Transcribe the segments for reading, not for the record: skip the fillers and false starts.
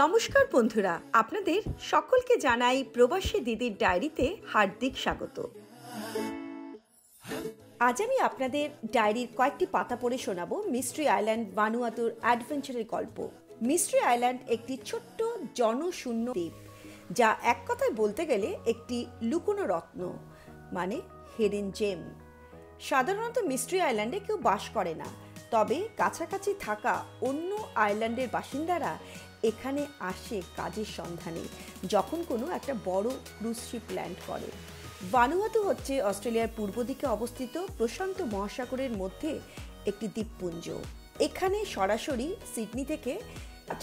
নমস্কার বন্ধুরা, আপনাদের সকলকে জানাই প্রবাসী দিদির ডায়েরিতে হার্দিক স্বাগত। আজ আমি আপনাদের ডায়েরির কয়েকটি পাতা পড়ে শোনাবো মিস্ট্রি আইল্যান্ড ভানুয়াতুর অ্যাডভেঞ্চারের গল্প। মিস্ট্রি আইল্যান্ড একটি ছোট্ট জনশূন্য দ্বীপ, যা এক কথায় বলতে গেলে একটি লুকোনো রত্ন, মানে হিডেন জেম। সাধারণত মিস্ট্রি আইল্যান্ডে কেউ বাস করে না, তবে কাছাকাছি থাকা অন্য আইল্যান্ডের বাসিন্দারা এখানে আসে কাজের সন্ধানে যখন কোনো একটা বড় ক্রুজ শিপ ল্যান্ড করে। ভানুয়াতু হচ্ছে অস্ট্রেলিয়ার পূর্ব দিকে অবস্থিত প্রশান্ত মহাসাগরের মধ্যে একটি দ্বীপপুঞ্জ। এখানে সরাসরি সিডনি থেকে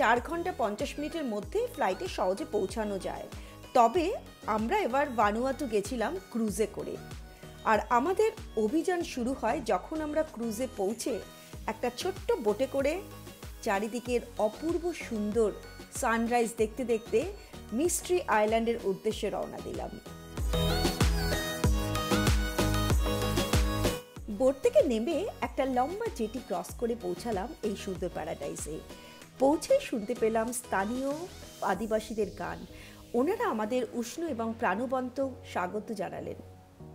4 ঘন্টা 50 মিনিটের মধ্যে ফ্লাইটে সহজে পৌঁছানো যায়। তবে আমরা এবার ভানুয়াতু গেছিলাম ক্রুজে করে, আর আমাদের অভিযান শুরু হয় যখন আমরা ক্রুজে পৌঁছে একটা ছোট্ট বোটে করে চারিদিকের অপূর্ব সুন্দর সানরাইজ দেখতে দেখতে মিস্ট্রি আইল্যান্ডের উদ্দেশ্যে রওনা দিলাম। বোট থেকে নেমে একটা লম্বা জেটি ক্রস করে পৌঁছালাম এই সুন্দর প্যারাডাইসে। পৌঁছেই শুনতে পেলাম স্থানীয় আদিবাসীদের গান। ওনারা আমাদের উষ্ণ এবং প্রাণবন্ত স্বাগত জানালেন।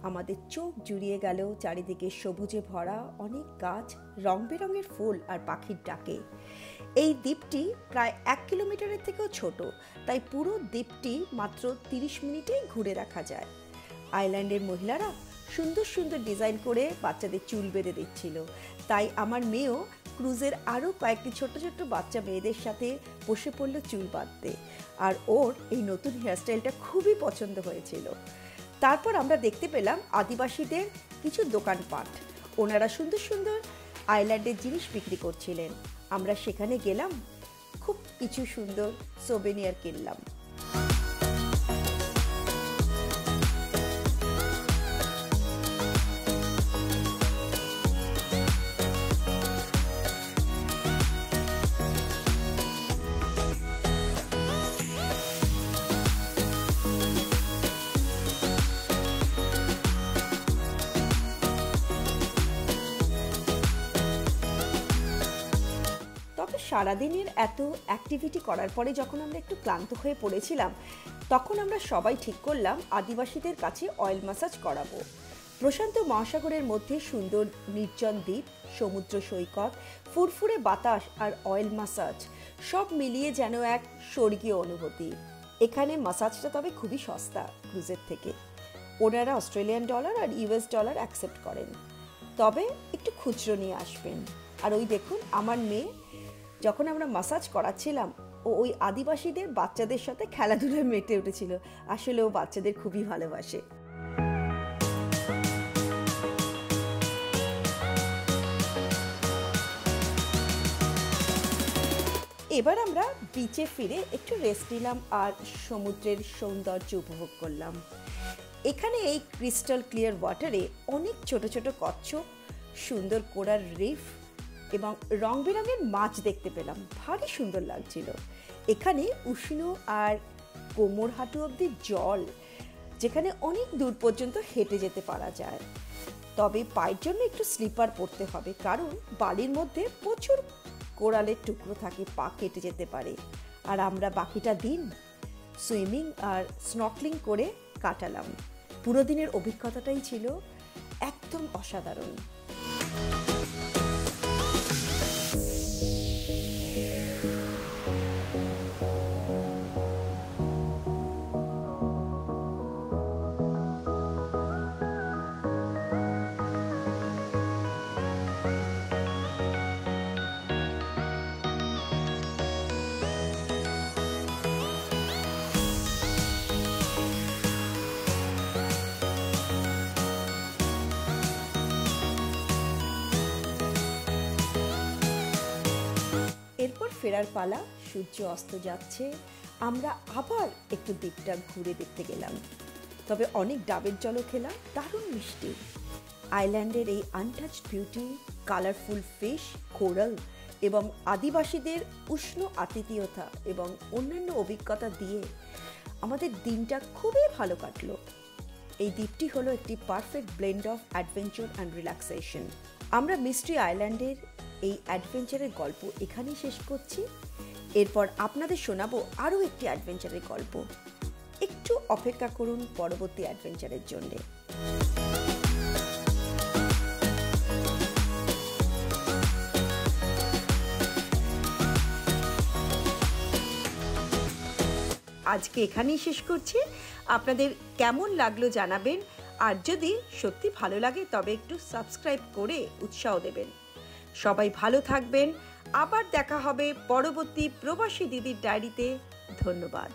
আমাদের চোখ জুড়িয়ে গেল চারিদিকে সবুজে ভরা অনেক গাছ, রং বেরঙের ফুল আর পাখির ডাকে। এই দ্বীপটি প্রায় 1 কিলোমিটারের থেকেও ছোট, তাই পুরো দ্বীপটি মাত্র 30 মিনিটেই ঘুরে দেখা যায়। আইল্যান্ডের মহিলারা সুন্দর সুন্দর ডিজাইন করে বাচ্চাদের চুল বেঁধে দিচ্ছিল, তাই আমার মেয়েও ক্রুজের আরও কয়েকটি ছোট্ট ছোট্ট বাচ্চা মেয়েদের সাথে বসে পড়ল চুল বাঁধতে, আর ওর এই নতুন হেয়ারস্টাইলটা খুবই পছন্দ হয়েছিল। তারপর আমরা দেখতে পেলাম আদিবাসীদের কিছু দোকানপাট। ওনারা সুন্দর সুন্দর আইল্যান্ডের জিনিস বিক্রি করছিলেন। আমরা সেখানে গেলাম, খুব কিছু সুন্দর সোভেনিয়ার কিনলাম। সারাদিনের এত অ্যাক্টিভিটি করার পরে যখন আমরা একটু ক্লান্ত হয়ে পড়েছিলাম, তখন আমরা সবাই ঠিক করলাম আদিবাসীদের কাছে অয়েল ম্যাসাজ করাবো। প্রশান্ত মহাসাগরের মধ্যে সুন্দর নির্জন দ্বীপ, সমুদ্র সৈকত, ফুরফুরে বাতাস আর অয়েল ম্যাসাজ সব মিলিয়ে যেন এক স্বর্গীয় অনুভূতি। এখানে ম্যাসাজটা তবে খুবই সস্তা ক্রুজের থেকে। ওনারা অস্ট্রেলিয়ান ডলার আর ইউএস ডলার অ্যাকসেপ্ট করেন, তবে একটু খুচরো নিয়ে আসবেন। আর ওই দেখুন, আমার মেয়ে যখন আমরা ম্যাসাজ করাচ্ছিলাম ও ওই আদিবাসীদের বাচ্চাদের সাথে খেলাধুলায় মেতে উঠেছিল। আসলে ও বাচ্চাদের খুবই ভালোবাসে। এবার আমরা বিচে ফিরে একটু রেস্ট নিলাম আর সমুদ্রের সৌন্দর্য উপভোগ করলাম। এখানে এই ক্রিস্টাল ক্লিয়ার ওয়াটারে অনেক ছোট ছোট কচ্ছপ, সুন্দর কোরাল রিফ এবং রং বেরঙের মাছ দেখতে পেলাম। ভারী সুন্দর লাগছিল। এখানে উষ্ণ আর কোমর হাঁটু অবধি জল, যেখানে অনেক দূর পর্যন্ত হেঁটে যেতে পারা যায়। তবে পায়ের জন্য একটু স্লিপার পরতে হবে, কারণ বালির মধ্যে প্রচুর কোরালের টুকরো থাকে, পা কেটে যেতে পারে। আর আমরা বাকিটা দিন সুইমিং আর স্নর্কেলিং করে কাটালাম। পুরো দিনের অভিজ্ঞতাটাই ছিল একদম অসাধারণ। এরপর ফেরার পালা, সূর্য অস্ত যাচ্ছে। আমরা আবার একটু দ্বীপটা ঘুরে দেখতে গেলাম, তবে অনেক ডাবের জলও খেলাম, দারুণ মিষ্টি। আইল্যান্ডের এই untouched beauty, colourful fish, coral এবং আদিবাসীদের উষ্ণ আতিথেয়তা এবং অন্যান্য অভিজ্ঞতা দিয়ে আমাদের দিনটা খুবই ভালো কাটলো। এই দ্বীপটি হলো একটি perfect blend of adventure and relaxation. আমরা মিস্ট্রি আইল্যান্ডের এই অ্যাডভেঞ্চারের গল্প এখানেই শেষ করছি। এরপর আপনাদের শোনাবো আরও একটি অ্যাডভেঞ্চারের গল্প। একটু অপেক্ষা করুন পরবর্তী অ্যাডভেঞ্চারের জন্যে। আজকে এখানেই শেষ করছি। আপনাদের কেমন লাগলো জানাবেন, আর যদি সত্যি ভালো লাগে তবে একটু সাবস্ক্রাইব করে উৎসাহ দেবেন। সবাই ভালো থাকবেন। আবার দেখা হবে পরবর্তী প্রবাসী দিদির ডায়েরিতে। ধন্যবাদ।